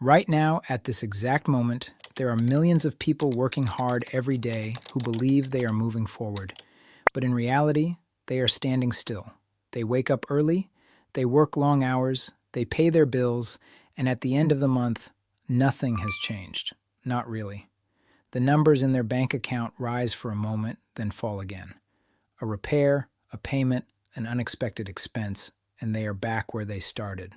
Right now, at this exact moment, there are millions of people working hard every day who believe they are moving forward. But in reality, they are standing still. They wake up early, they work long hours, they pay their bills, and at the end of the month, nothing has changed. Not really. The numbers in their bank account rise for a moment, then fall again. A repair, a payment, an unexpected expense, and they are back where they started.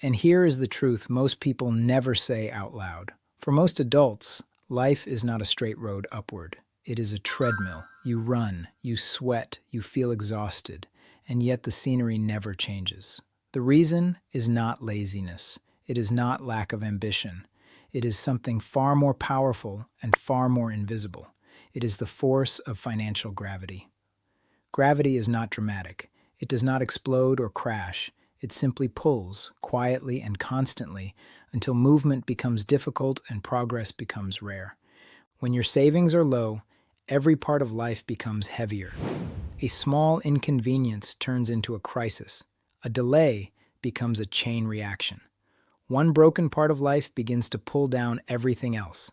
And here is the truth most people never say out loud. For most adults, life is not a straight road upward. It is a treadmill. You run, you sweat, you feel exhausted, and yet the scenery never changes. The reason is not laziness. It is not lack of ambition. It is something far more powerful and far more invisible. It is the force of financial gravity. Gravity is not dramatic. It does not explode or crash. It simply pulls, quietly and constantly, until movement becomes difficult and progress becomes rare. When your savings are low, every part of life becomes heavier. A small inconvenience turns into a crisis. A delay becomes a chain reaction. One broken part of life begins to pull down everything else.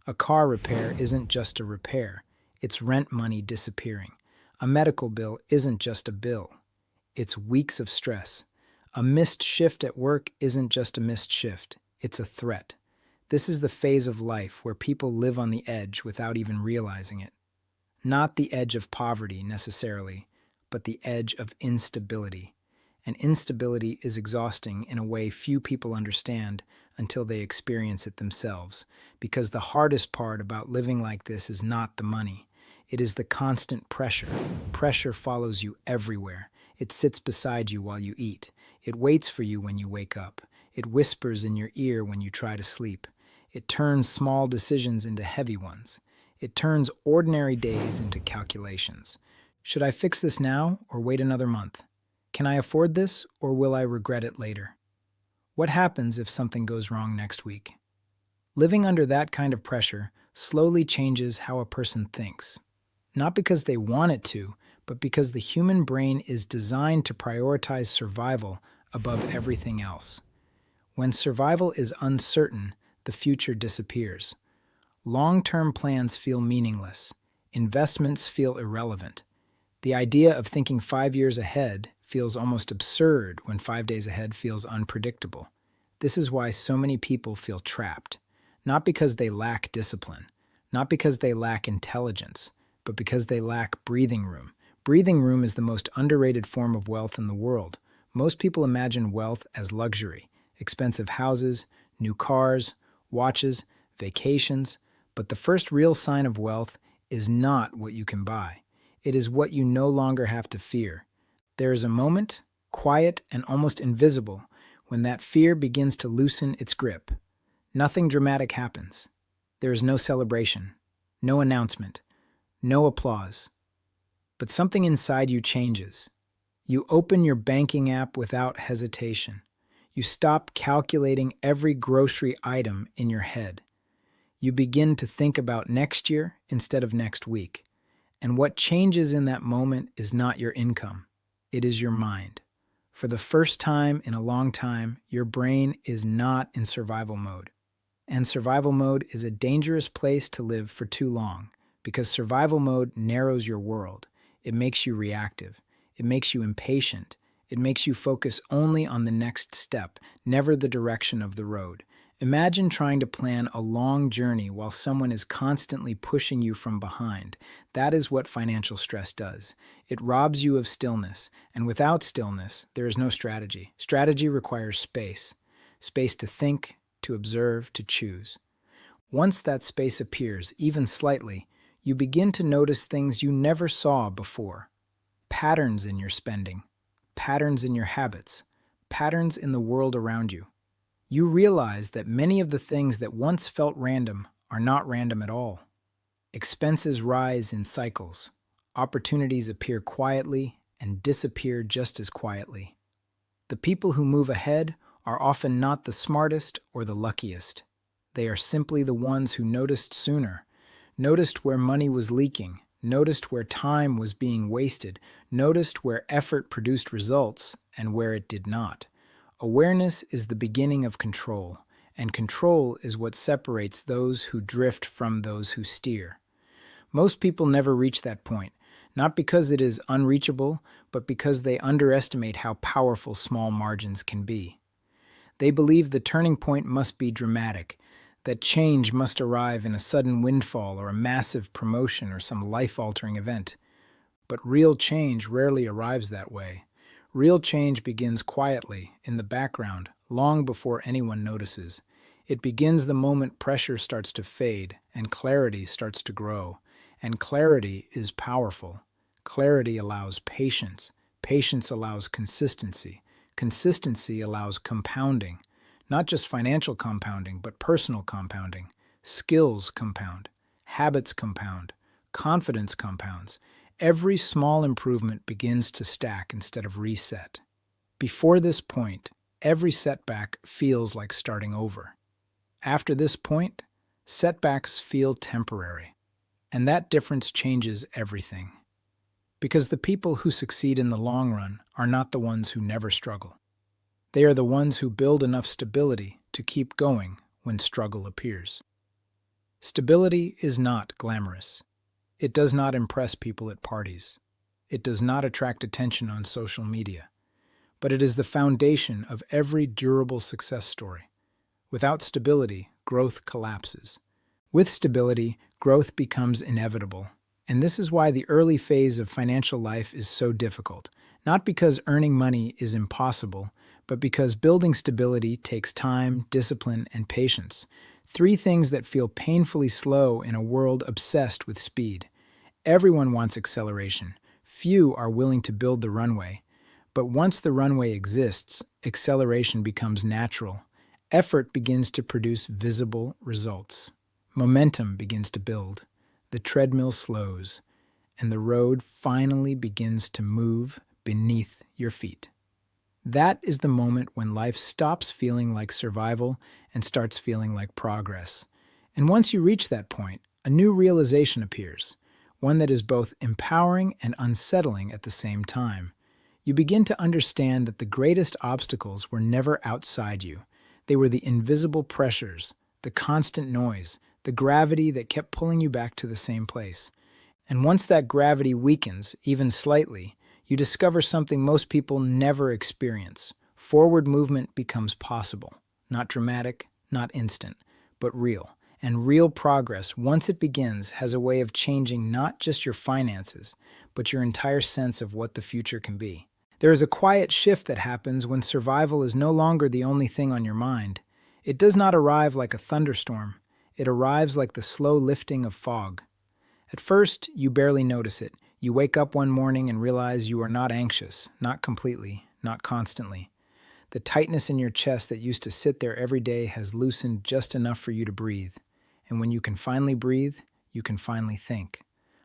A car repair isn't just a repair. It's rent money disappearing. A medical bill isn't just a bill. It's weeks of stress. A missed shift at work isn't just a missed shift. It's a threat. This is the phase of life where people live on the edge without even realizing it. Not the edge of poverty necessarily, but the edge of instability. And instability is exhausting in a way few people understand until they experience it themselves, because the hardest part about living like this is not the money. It is the constant pressure. Pressure follows you everywhere. It sits beside you while you eat. It waits for you when you wake up. It whispers in your ear when you try to sleep. It turns small decisions into heavy ones. It turns ordinary days into calculations. Should I fix this now or wait another month? Can I afford this or will I regret it later? What happens if something goes wrong next week? Living under that kind of pressure slowly changes how a person thinks. Not because they want it to, but because the human brain is designed to prioritize survival above everything else. When survival is uncertain, the future disappears. Long-term plans feel meaningless. Investments feel irrelevant. The idea of thinking 5 years ahead feels almost absurd when 5 days ahead feels unpredictable. This is why so many people feel trapped. Not because they lack discipline, not because they lack intelligence, but because they lack breathing room. Breathing room is the most underrated form of wealth in the world. Most people imagine wealth as luxury, expensive houses, new cars, watches, vacations, but the first real sign of wealth is not what you can buy. It is what you no longer have to fear. There is a moment, quiet and almost invisible, when that fear begins to loosen its grip. Nothing dramatic happens. There is no celebration, no announcement, no applause. But something inside you changes. You open your banking app without hesitation. You stop calculating every grocery item in your head. You begin to think about next year instead of next week. And what changes in that moment is not your income. It is your mind. For the first time in a long time, your brain is not in survival mode. And survival mode is a dangerous place to live for too long, because survival mode narrows your world. It makes you reactive. It makes you impatient. It makes you focus only on the next step, never the direction of the road. Imagine trying to plan a long journey while someone is constantly pushing you from behind. That is what financial stress does. It robs you of stillness, and without stillness, there is no strategy. Strategy requires space. Space to think, to observe, to choose. Once that space appears, even slightly, you begin to notice things you never saw before. Patterns in your spending, patterns in your habits, patterns in the world around you. You realize that many of the things that once felt random are not random at all. Expenses rise in cycles. Opportunities appear quietly and disappear just as quietly. The people who move ahead are often not the smartest or the luckiest. They are simply the ones who noticed sooner, noticed where money was leaking, noticed where time was being wasted, noticed where effort produced results and where it did not. Awareness is the beginning of control, and control is what separates those who drift from those who steer. Most people never reach that point, not because it is unreachable, but because they underestimate how powerful small margins can be. They believe the turning point must be dramatic, that change must arrive in a sudden windfall or a massive promotion or some life-altering event. But real change rarely arrives that way. Real change begins quietly, in the background, long before anyone notices. It begins the moment pressure starts to fade and clarity starts to grow. And clarity is powerful. Clarity allows patience. Patience allows consistency. Consistency allows compounding. Not just financial compounding, but personal compounding. Skills compound. Habits compound. Confidence compounds. Every small improvement begins to stack instead of reset. Before this point, every setback feels like starting over. After this point, setbacks feel temporary. And that difference changes everything. Because the people who succeed in the long run are not the ones who never struggle. They are the ones who build enough stability to keep going when struggle appears. Stability is not glamorous. It does not impress people at parties. It does not attract attention on social media. But it is the foundation of every durable success story. Without stability, growth collapses. With stability, growth becomes inevitable. And this is why the early phase of financial life is so difficult. Not because earning money is impossible, but because building stability takes time, discipline, and patience. 3 things that feel painfully slow in a world obsessed with speed. Everyone wants acceleration. Few are willing to build the runway. But once the runway exists, acceleration becomes natural. Effort begins to produce visible results. Momentum begins to build. The treadmill slows, and the road finally begins to move beneath your feet. That is the moment when life stops feeling like survival and starts feeling like progress. And once you reach that point, a new realization appears, one that is both empowering and unsettling at the same time. You begin to understand that the greatest obstacles were never outside you. They were the invisible pressures, the constant noise, the gravity that kept pulling you back to the same place. And once that gravity weakens, even slightly, you discover something most people never experience. Forward movement becomes possible. Not dramatic, not instant, but real. And real progress, once it begins, has a way of changing not just your finances, but your entire sense of what the future can be. There is a quiet shift that happens when survival is no longer the only thing on your mind. It does not arrive like a thunderstorm. It arrives like the slow lifting of fog. At first, you barely notice it. You wake up one morning and realize you are not anxious, not completely, not constantly. The tightness in your chest that used to sit there every day has loosened just enough for you to breathe. And when you can finally breathe, you can finally think.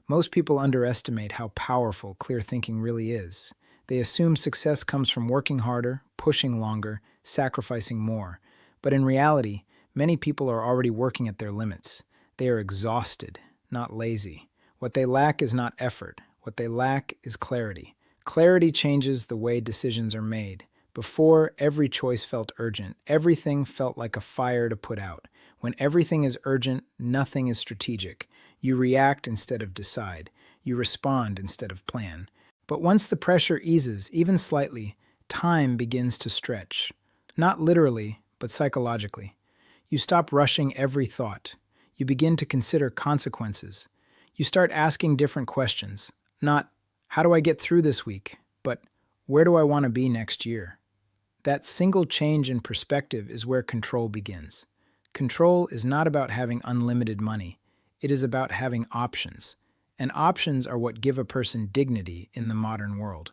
Most people underestimate how powerful clear thinking really is. They assume success comes from working harder, pushing longer, sacrificing more. But in reality, many people are already working at their limits. They are exhausted, not lazy. What they lack is not effort. What they lack is clarity. Clarity changes the way decisions are made. Before, every choice felt urgent. Everything felt like a fire to put out. When everything is urgent, nothing is strategic. You react instead of decide. You respond instead of plan. But once the pressure eases, even slightly, time begins to stretch. Not literally, but psychologically. You stop rushing every thought. You begin to consider consequences. You start asking different questions. Not, how do I get through this week? But, where do I want to be next year? That single change in perspective is where control begins. Control is not about having unlimited money. It is about having options. And options are what give a person dignity in the modern world.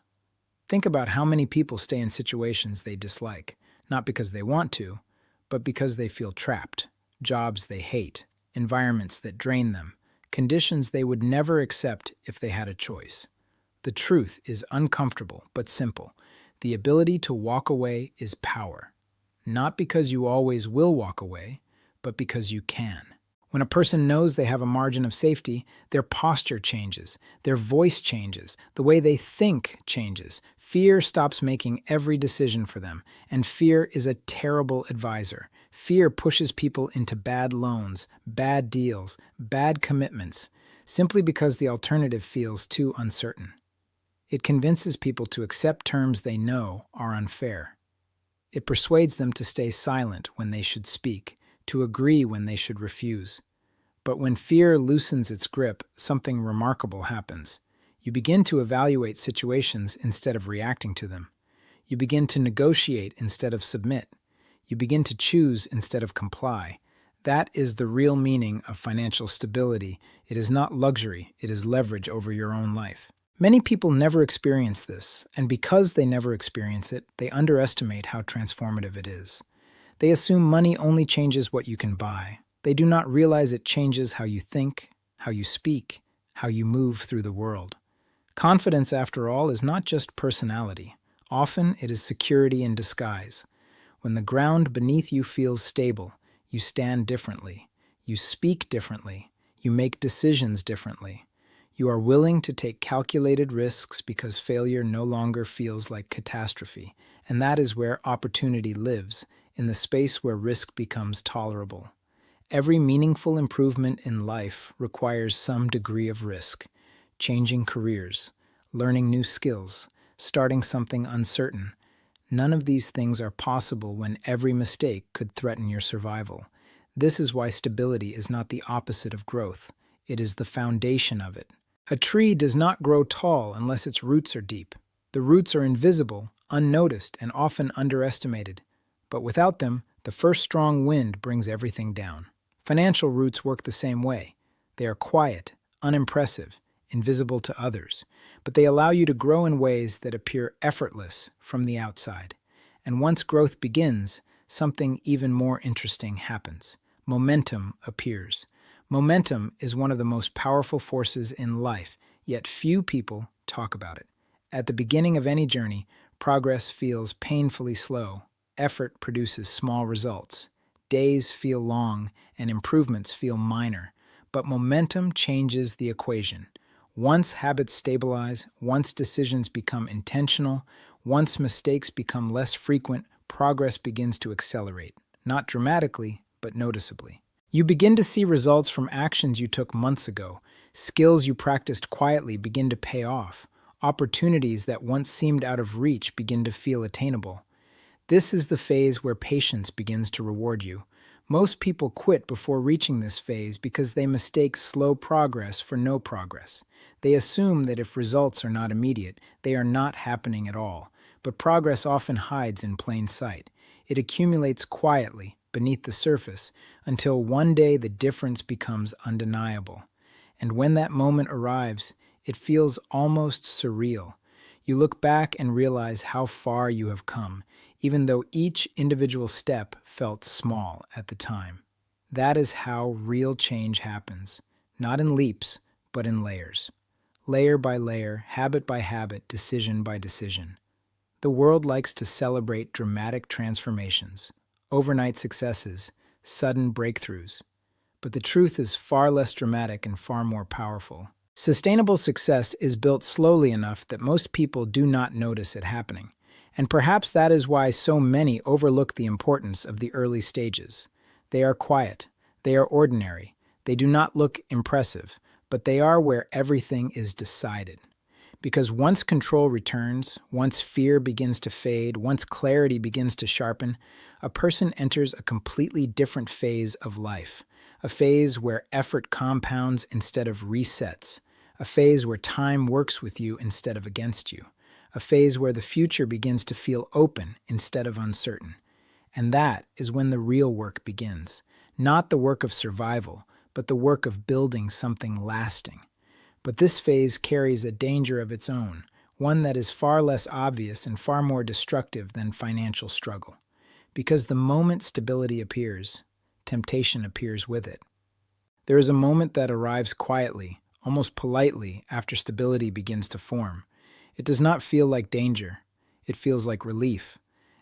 Think about how many people stay in situations they dislike, not because they want to, but because they feel trapped. Jobs they hate, environments that drain them, conditions they would never accept if they had a choice. The truth is uncomfortable but simple. The ability to walk away is power. Not because you always will walk away, but because you can. When a person knows they have a margin of safety, their posture changes, their voice changes, the way they think changes. Fear stops making every decision for them, and fear is a terrible advisor. Fear pushes people into bad loans, bad deals, bad commitments, simply because the alternative feels too uncertain. It convinces people to accept terms they know are unfair. It persuades them to stay silent when they should speak, to agree when they should refuse. But when fear loosens its grip, something remarkable happens. You begin to evaluate situations instead of reacting to them. You begin to negotiate instead of submit. You begin to choose instead of comply. That is the real meaning of financial stability. It is not luxury, it is leverage over your own life. Many people never experience this, and because they never experience it, they underestimate how transformative it is. They assume money only changes what you can buy. They do not realize it changes how you think, how you speak, how you move through the world. Confidence, after all, is not just personality. Often it is security in disguise. When the ground beneath you feels stable, you stand differently. You speak differently. You make decisions differently. You are willing to take calculated risks because failure no longer feels like catastrophe. And that is where opportunity lives, in the space where risk becomes tolerable. Every meaningful improvement in life requires some degree of risk. Changing careers, learning new skills, starting something uncertain. None of these things are possible when every mistake could threaten your survival. This is why stability is not the opposite of growth. It is the foundation of it. A tree does not grow tall unless its roots are deep. The roots are invisible, unnoticed, and often underestimated. But without them, the first strong wind brings everything down. Financial roots work the same way. They are quiet, unimpressive, invisible to others, but they allow you to grow in ways that appear effortless from the outside. And once growth begins, something even more interesting happens. Momentum appears. Momentum is one of the most powerful forces in life, yet few people talk about it. At the beginning of any journey, progress feels painfully slow. Effort produces small results. Days feel long, and improvements feel minor. But momentum changes the equation. Once habits stabilize, once decisions become intentional, once mistakes become less frequent, progress begins to accelerate. Not dramatically, but noticeably. You begin to see results from actions you took months ago. Skills you practiced quietly begin to pay off. Opportunities that once seemed out of reach begin to feel attainable. This is the phase where patience begins to reward you. Most people quit before reaching this phase because they mistake slow progress for no progress. They assume that if results are not immediate, they are not happening at all. But progress often hides in plain sight. It accumulates quietly, beneath the surface, until one day the difference becomes undeniable. And when that moment arrives, it feels almost surreal. You look back and realize how far you have come, even though each individual step felt small at the time. That is how real change happens, not in leaps, but in layers. Layer by layer, habit by habit, decision by decision. The world likes to celebrate dramatic transformations, overnight successes, sudden breakthroughs. But the truth is far less dramatic and far more powerful. Sustainable success is built slowly enough that most people do not notice it happening. And perhaps that is why so many overlook the importance of the early stages. They are quiet. They are ordinary. They do not look impressive, but they are where everything is decided. Because once control returns, once fear begins to fade, once clarity begins to sharpen, a person enters a completely different phase of life. A phase where effort compounds instead of resets. A phase where time works with you instead of against you. A phase where the future begins to feel open instead of uncertain. And that is when the real work begins. Not the work of survival, but the work of building something lasting. But this phase carries a danger of its own, one that is far less obvious and far more destructive than financial struggle. Because the moment stability appears, temptation appears with it. There is a moment that arrives quietly, almost politely, after stability begins to form. It does not feel like danger. It feels like relief.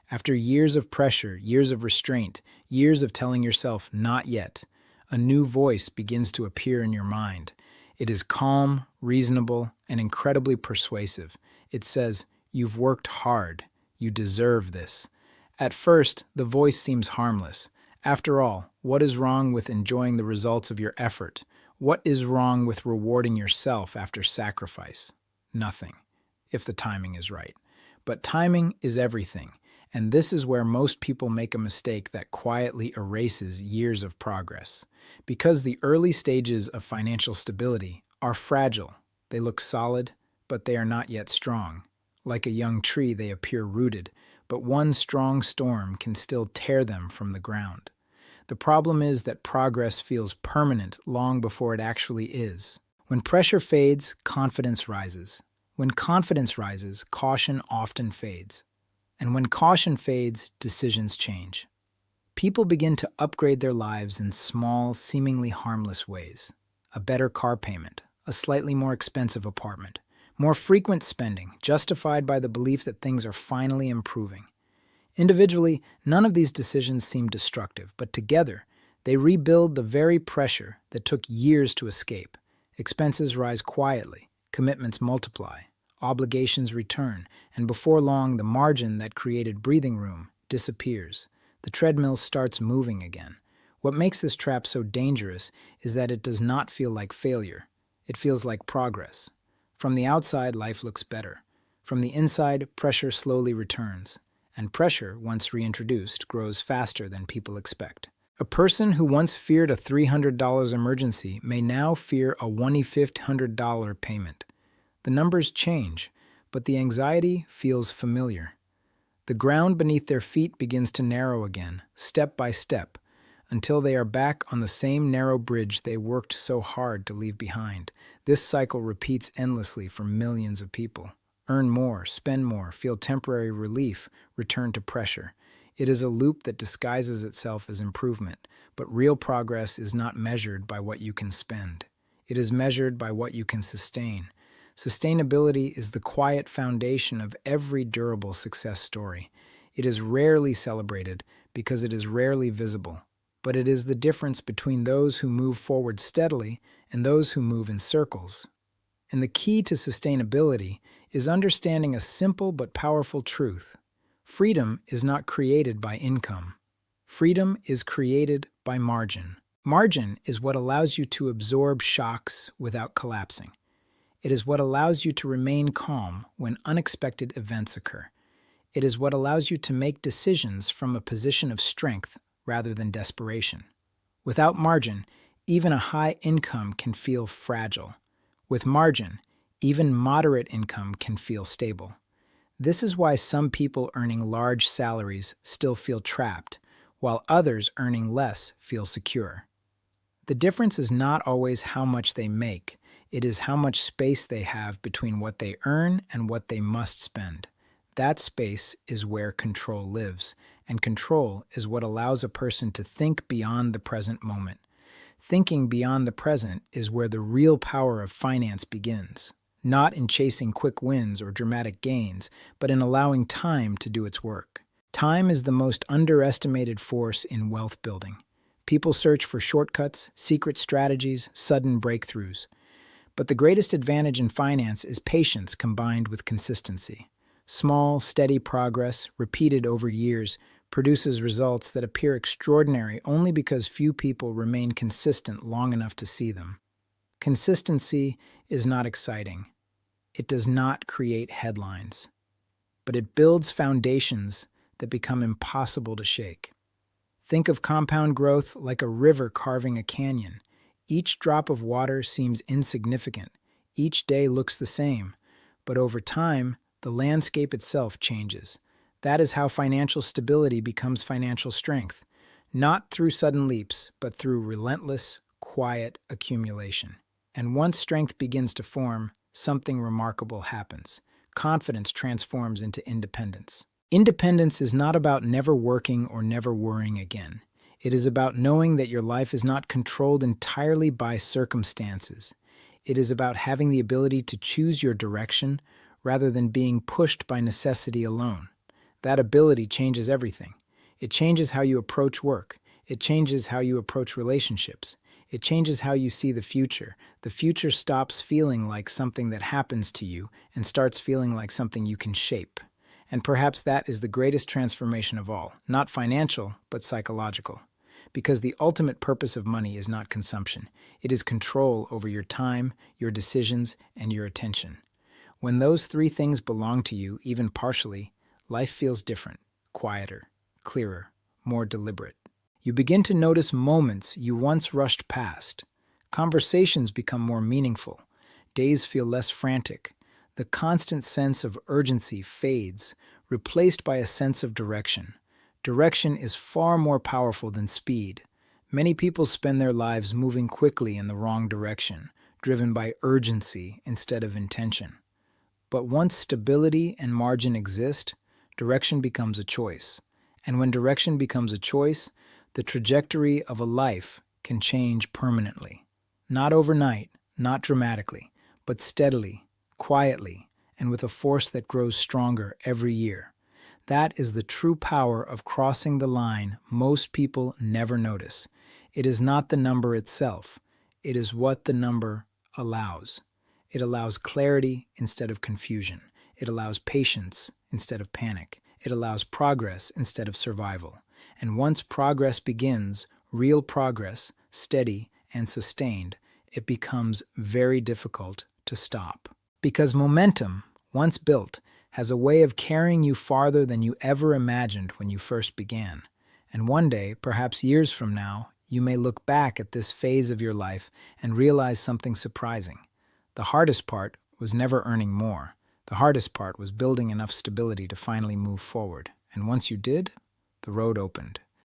After years of pressure, years of restraint, years of telling yourself, not yet, a new voice begins to appear in your mind. It is calm, reasonable, and incredibly persuasive. It says, "You've worked hard. You deserve this." At first, the voice seems harmless. After all, what is wrong with enjoying the results of your effort? What is wrong with rewarding yourself after sacrifice? Nothing, if the timing is right. But timing is everything, and this is where most people make a mistake that quietly erases years of progress. Because the early stages of financial stability are fragile. They look solid, but they are not yet strong. Like a young tree, they appear rooted, but one strong storm can still tear them from the ground. The problem is that progress feels permanent long before it actually is. When pressure fades, confidence rises. When confidence rises, caution often fades. And when caution fades, decisions change. People begin to upgrade their lives in small, seemingly harmless ways. A better car payment, a slightly more expensive apartment, more frequent spending, justified by the belief that things are finally improving. Individually, none of these decisions seem destructive, but together, they rebuild the very pressure that took years to escape. Expenses rise quietly, commitments multiply, obligations return, and before long, the margin that created breathing room disappears. The treadmill starts moving again. What makes this trap so dangerous is that it does not feel like failure. It feels like progress. From the outside, life looks better. From the inside, pressure slowly returns. And pressure, once reintroduced, grows faster than people expect. A person who once feared a $300 emergency may now fear a $1,500 payment. The numbers change, but the anxiety feels familiar. The ground beneath their feet begins to narrow again, step by step, until they are back on the same narrow bridge they worked so hard to leave behind. This cycle repeats endlessly for millions of people. Earn more, spend more, feel temporary relief, return to pressure. It is a loop that disguises itself as improvement, but real progress is not measured by what you can spend. It is measured by what you can sustain. Sustainability is the quiet foundation of every durable success story. It is rarely celebrated because it is rarely visible, but it is the difference between those who move forward steadily and those who move in circles. And the key to sustainability is understanding a simple but powerful truth. Freedom is not created by income. Freedom is created by margin. Margin is what allows you to absorb shocks without collapsing. It is what allows you to remain calm when unexpected events occur. It is what allows you to make decisions from a position of strength rather than desperation. Without margin, even a high income can feel fragile. With margin, even moderate income can feel stable. This is why some people earning large salaries still feel trapped, while others earning less feel secure. The difference is not always how much they make. It is how much space they have between what they earn and what they must spend. That space is where control lives, and control is what allows a person to think beyond the present moment. Thinking beyond the present is where the real power of finance begins, not in chasing quick wins or dramatic gains, but in allowing time to do its work. Time is the most underestimated force in wealth building. People search for shortcuts, secret strategies, sudden breakthroughs. But the greatest advantage in finance is patience combined with consistency. Small, steady progress, repeated over years, produces results that appear extraordinary only because few people remain consistent long enough to see them. Consistency is not exciting. It does not create headlines, but it builds foundations that become impossible to shake. Think of compound growth like a river carving a canyon. Each drop of water seems insignificant. Each day looks the same, but over time, the landscape itself changes. That is how financial stability becomes financial strength, not through sudden leaps, but through relentless, quiet accumulation. And once strength begins to form, something remarkable happens. Confidence transforms into independence. Independence is not about never working or never worrying again. It is about knowing that your life is not controlled entirely by circumstances. It is about having the ability to choose your direction rather than being pushed by necessity alone. That ability changes everything. It changes how you approach work. It changes how you approach relationships. It changes how you see the future. The future stops feeling like something that happens to you and starts feeling like something you can shape. And perhaps that is the greatest transformation of all, not financial, but psychological. Because the ultimate purpose of money is not consumption. It is control over your time, your decisions, and your attention. When those three things belong to you, even partially, life feels different, quieter, clearer, more deliberate. You begin to notice moments you once rushed past. Conversations become more meaningful. Days feel less frantic. The constant sense of urgency fades, replaced by a sense of direction. Direction is far more powerful than speed. Many people spend their lives moving quickly in the wrong direction, driven by urgency instead of intention. But once stability and margin exist, direction becomes a choice. And when direction becomes a choice, the trajectory of a life can change permanently. Not overnight, not dramatically, but steadily, quietly, and with a force that grows stronger every year. That is the true power of crossing the line most people never notice. It is not the number itself. It is what the number allows. It allows clarity instead of confusion. It allows patience instead of panic. It allows progress instead of survival. And once progress begins, real progress, steady and sustained, it becomes very difficult to stop. Because momentum, once built, has a way of carrying you farther than you ever imagined when you first began. And one day, perhaps years from now, you may look back at this phase of your life and realize something surprising. The hardest part was never earning more. The hardest part was building enough stability to finally move forward. And once you did, the road opened.